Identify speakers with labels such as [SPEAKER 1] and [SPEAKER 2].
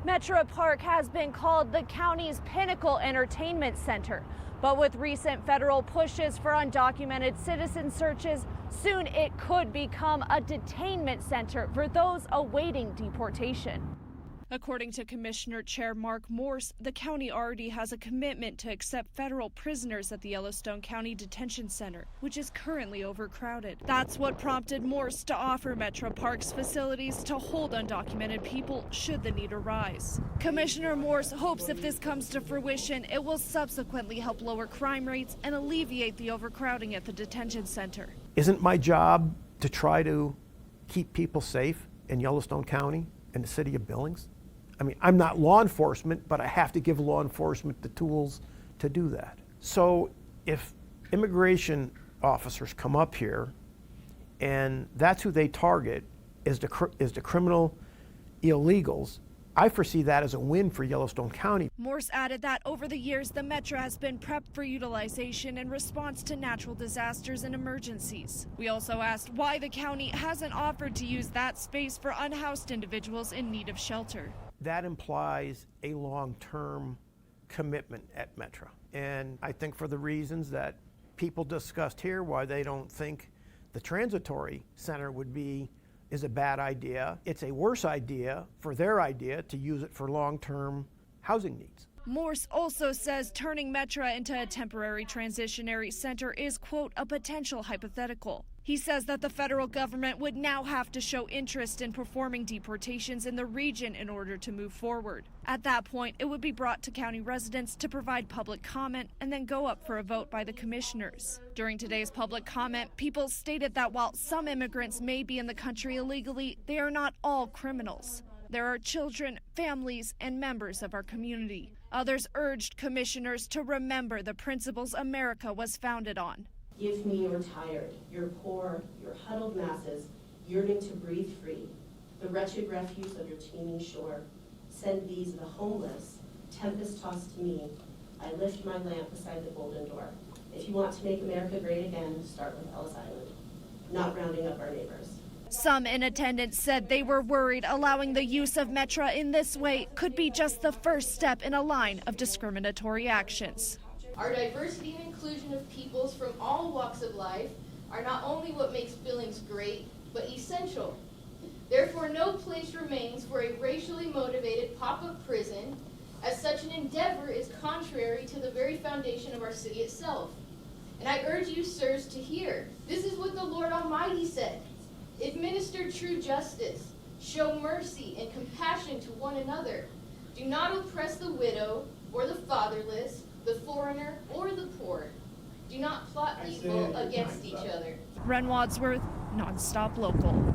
[SPEAKER 1] MetraPark has been called the county's pinnacle entertainment center. But with recent federal pushes for undocumented citizen searches, soon it could become a detainment center for those awaiting deportation. According to Commissioner Chair Mark Morse, the county already has a commitment to accept federal prisoners at the Yellowstone County Detention Center, which is currently overcrowded. That's what prompted Morse to offer MetraPark's facilities to hold undocumented people should the need arise. Commissioner Morse hopes if this comes to fruition, it will subsequently help lower crime rates and alleviate the overcrowding at the detention center.
[SPEAKER 2] Isn't my job to try to keep people safe in Yellowstone County and the city of Billings? I mean, I'm not law enforcement, but I have to give law enforcement the tools to do that. So if immigration officers come up here and that's who they target is the criminal illegals, I foresee that as a win for Yellowstone County.
[SPEAKER 1] Morse added that over the years, the Metro has been prepped for utilization in response to natural disasters and emergencies. We also asked why the county hasn't offered to use that space for unhoused individuals in need of shelter.
[SPEAKER 2] That implies a long-term commitment at Metra. And I think for the reasons that people discussed here, why they don't think the transitory center is a bad idea. It's a worse idea for their idea to use it for long-term housing needs.
[SPEAKER 1] Morse also says turning Metra into a temporary transitionary center is, quote, a potential hypothetical. He says that the federal government would now have to show interest in performing deportations in the region in order to move forward. At that point, it would be brought to county residents to provide public comment and then go up for a vote by the commissioners. During today's public comment, people stated that while some immigrants may be in the country illegally, they are not all criminals. There are children, families, and members of our community. Others urged commissioners to remember the principles America was founded on.
[SPEAKER 3] Give me your tired, your poor, your huddled masses yearning to breathe free, the wretched refuse of your teeming shore. Send these, the homeless, tempest-tossed to me. I lift my lamp beside the golden door. If you want to make America great again, start with Ellis Island, not rounding up our neighbors.
[SPEAKER 1] Some in attendance said they were worried allowing the use of Metra in this way could be just the first step in a line of discriminatory actions.
[SPEAKER 4] Our diversity and inclusion of peoples from all walks of life are not only what makes Billings great, but essential. Therefore, no place remains for a racially motivated pop-up prison, as such an endeavor is contrary to the very foundation of our city itself. And I urge you, sirs, to hear. This is what the Lord Almighty said. Administer true justice, show mercy and compassion to one another. Do not oppress the widow or the fatherless, the foreigner or the poor. Do not plot evil against each other.
[SPEAKER 1] Ren Wadsworth, Nonstop Local.